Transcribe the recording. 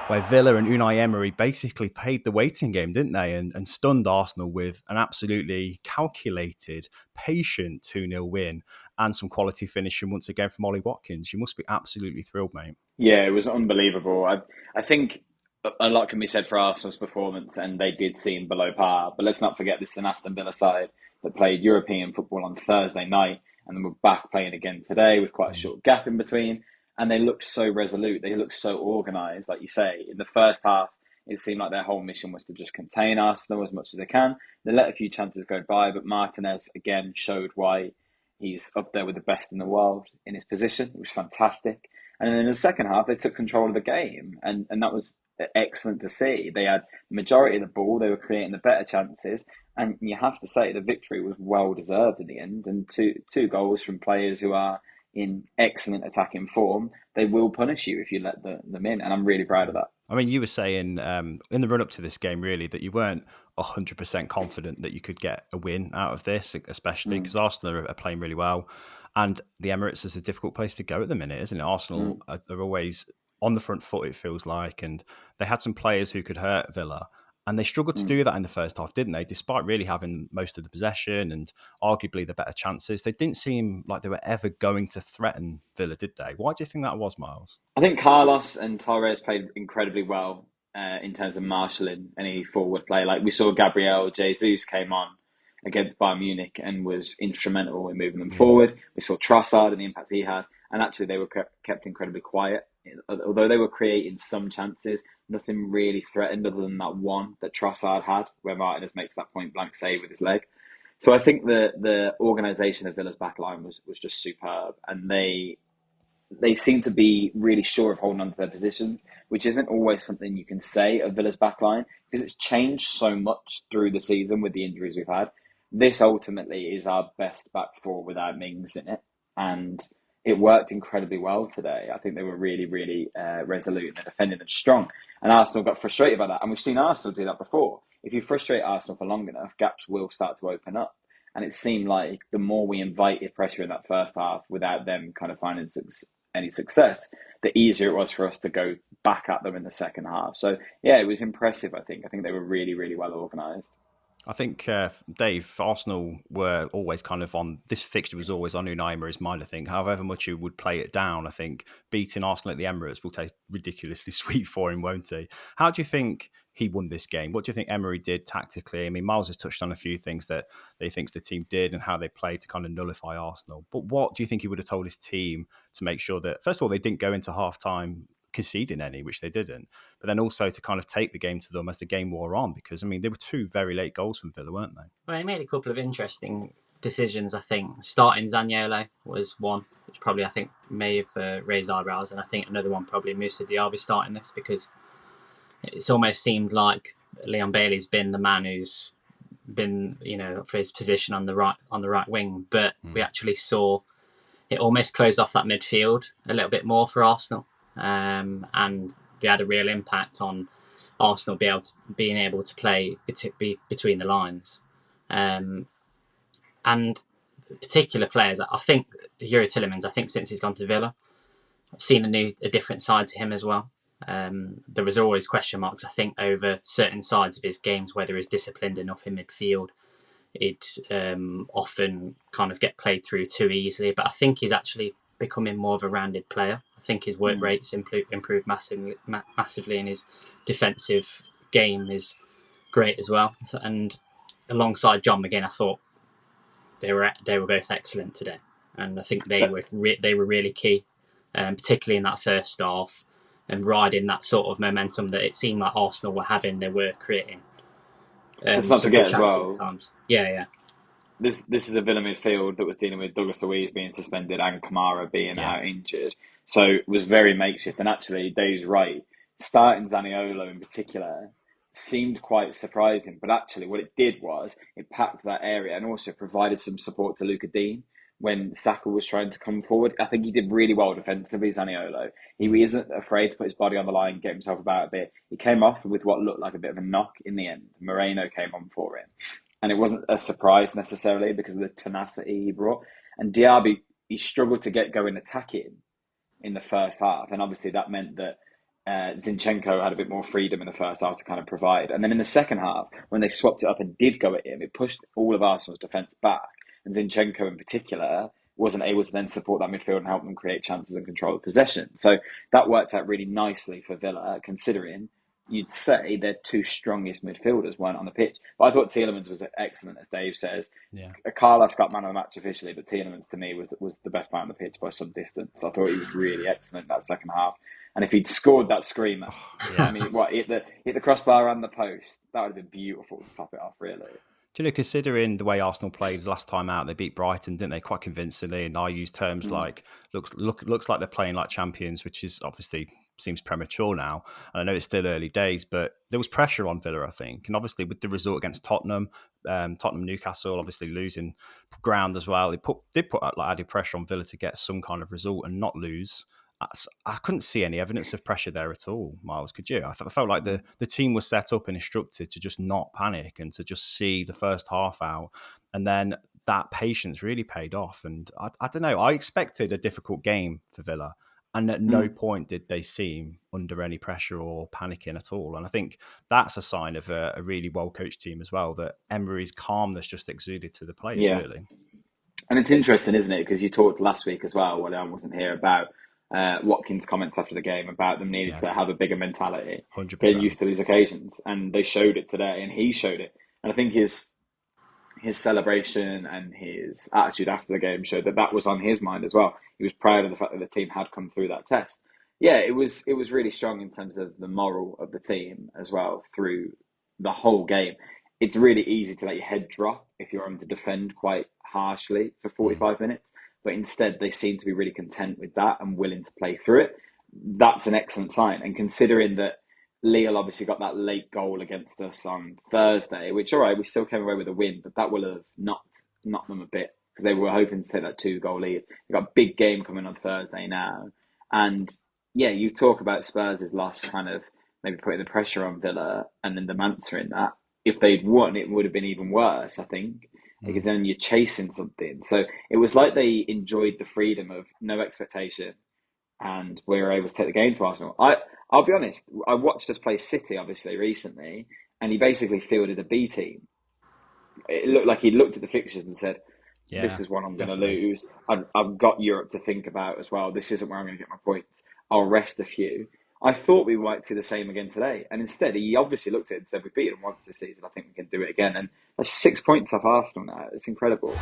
where Villa and Unai Emery basically played the waiting game, didn't they? And stunned Arsenal with an absolutely calculated, patient 2-0 win and some quality finishing once again from Ollie Watkins. You must be absolutely thrilled, mate. Yeah, it was unbelievable. I think a lot can be said for Arsenal's performance, and they did seem below par. But let's not forget this is an Aston Villa side that played European football on Thursday night, and then we're back playing again today with quite a short gap in between. And they looked so resolute. They looked so organised, like you say. In the first half, it seemed like their whole mission was to just contain Arsenal as much as they can. They let a few chances go by, but Martinez again showed why he's up there with the best in the world in his position. It was fantastic. And then in the second half, they took control of the game, and that was excellent to see. They had the majority of the ball, they were creating the better chances, and you have to say the victory was well deserved in the end. And two goals from players who are in excellent attacking form, they will punish you if you let them in, and I'm really proud of that. I mean, you were saying in the run-up to this game, really, that you weren't 100% confident that you could get a win out of this, especially because Arsenal are playing really well. And the Emirates is a difficult place to go at the minute, isn't it? Arsenal are always on the front foot, it feels like. And they had some players who could hurt Villa. And they struggled to do that in the first half, didn't they? Despite really having most of the possession and arguably the better chances, they didn't seem like they were ever going to threaten Villa, did they? Why do you think that was, Miles? I think Carlos and Torres played incredibly well in terms of marshalling any forward play. Like we saw Gabriel Jesus came on against Bayern Munich and was instrumental in moving them forward. We saw Trossard and the impact he had, and actually they were kept incredibly quiet. Although they were creating some chances, nothing really threatened other than that one that Trossard had, where Martinez makes that point blank save with his leg. So I think the organisation of Villa's backline was just superb, and they seem to be really sure of holding on to their positions, which isn't always something you can say of Villa's backline because it's changed so much through the season with the injuries we've had. This ultimately is our best back four without Mings in it, and it worked incredibly well today. I think they were really, really resolute and defending and strong, and Arsenal got frustrated by that. And we've seen Arsenal do that before. If you frustrate Arsenal for long enough, gaps will start to open up. And it seemed like the more we invited pressure in that first half without them kind of finding any success, the easier it was for us to go back at them in the second half. So, yeah, it was impressive, I think. I think they were really, really well organised. I think, Dave, Arsenal were always kind of on, this fixture was always on Unai Emery's mind, I think. However much he would play it down, I think beating Arsenal at the Emirates will taste ridiculously sweet for him, won't he? How do you think he won this game? What do you think Emery did tactically? I mean, Miles has touched on a few things that he thinks the team did and how they played to kind of nullify Arsenal. But what do you think he would have told his team to make sure that, first of all, they didn't go into half-time conceding any, which they didn't, but then also to kind of take the game to them as the game wore on, because I mean there were two very late goals from Villa, weren't they? Well, he made a couple of interesting decisions. I think starting Zaniolo was one, which probably I think may have raised eyebrows, and I think another one probably Moussa Diaby starting this, because it's almost seemed like Leon Bailey's been the man who's been, for his position on the right wing, but we actually saw it almost closed off that midfield a little bit more for Arsenal. And they had a real impact on Arsenal being able to play between the lines. And particular players, I think Yuri Tillemans, I think since he's gone to Villa, I've seen a different side to him as well. There was always question marks, I think, over certain sides of his games, whether he's disciplined enough in midfield. He'd often kind of get played through too easily, but I think he's actually becoming more of a rounded player. I think his work rates improved massively, and his defensive game is great as well. And alongside John McGinn, I thought they were both excellent today, and I think they were really key, particularly in that first half, and riding that sort of momentum that it seemed like Arsenal were having. They were creating. Let's not forget as well. Yeah. This is a Villa midfield that was dealing with Douglas Luiz being suspended and Kamara being out injured. So it was very makeshift. And actually, Dave's right. Starting Zaniolo in particular seemed quite surprising. But actually, what it did was it packed that area and also provided some support to Luca Dean when Saka was trying to come forward. I think he did really well defensively, Zaniolo. He isn't afraid to put his body on the line, get himself about a bit. He came off with what looked like a bit of a knock in the end. Moreno came on for him. And it wasn't a surprise necessarily because of the tenacity he brought. And Diaby, he struggled to get going attacking in the first half. And obviously that meant that Zinchenko had a bit more freedom in the first half to kind of provide. And then in the second half, when they swapped it up and did go at him, it pushed all of Arsenal's defence back. And Zinchenko in particular wasn't able to then support that midfield and help them create chances and control the possession. So that worked out really nicely for Villa, considering you'd say their two strongest midfielders weren't on the pitch. But I thought Tielemans was excellent, as Dave says. Yeah. Carlos got man of the match officially, but Tielemans to me was the best man on the pitch by some distance. I thought he was really excellent that second half. And if he'd scored that screamer, I mean, hit the crossbar and the post, that would have been beautiful to top it off, really. Do you know, considering the way Arsenal played last time out, they beat Brighton, didn't they, quite convincingly? And I use terms like looks like they're playing like champions, which is obviously seems premature now. And I know it's still early days, but there was pressure on Villa, I think. And obviously with the result against Tottenham, Newcastle, obviously losing ground as well, they did put like added pressure on Villa to get some kind of result and not lose. I couldn't see any evidence of pressure there at all, Miles. Could you? I felt like the team was set up and instructed to just not panic and to just see the first half out. And then that patience really paid off. And I don't know, I expected a difficult game for Villa. And at no point did they seem under any pressure or panicking at all. And I think that's a sign of a really well-coached team as well, that Emery's calmness just exuded to the players, really. And it's interesting, isn't it? Because you talked last week as well, when I wasn't here, about Watkins' comments after the game about them needing to have a bigger mentality, 100%. get used to these occasions, and they showed it today, and he showed it. And I think his celebration and his attitude after the game showed that was on his mind as well. He was proud of the fact that the team had come through that test. Yeah, it was really strong in terms of the moral of the team as well through the whole game. It's really easy to let your head drop if you're having to defend quite harshly for 45 minutes. But instead, they seem to be really content with that and willing to play through it. That's an excellent sign. And considering that Lille obviously got that late goal against us on Thursday, which, all right, we still came away with a win, but that will have knocked them a bit because they were hoping to take that 2-goal lead. They've got a big game coming on Thursday now. And, yeah, you talk about Spurs' loss kind of maybe putting the pressure on Villa and then them answering that. If they'd won, it would have been even worse, I think. Because then you're chasing something. So it was like they enjoyed the freedom of no expectation and we were able to take the game to Arsenal. I'll be honest, I watched us play City, obviously, recently, and he basically fielded a B team. It looked like he looked at the fixtures and said, this is one I'm going to lose. I've got Europe to think about as well. This isn't where I'm going to get my points. I'll rest a few. I thought we might do the same again today. And instead, he obviously looked at it and said, we've beaten them once this season. I think we can do it again. And that's 6 points off Arsenal now. It's incredible.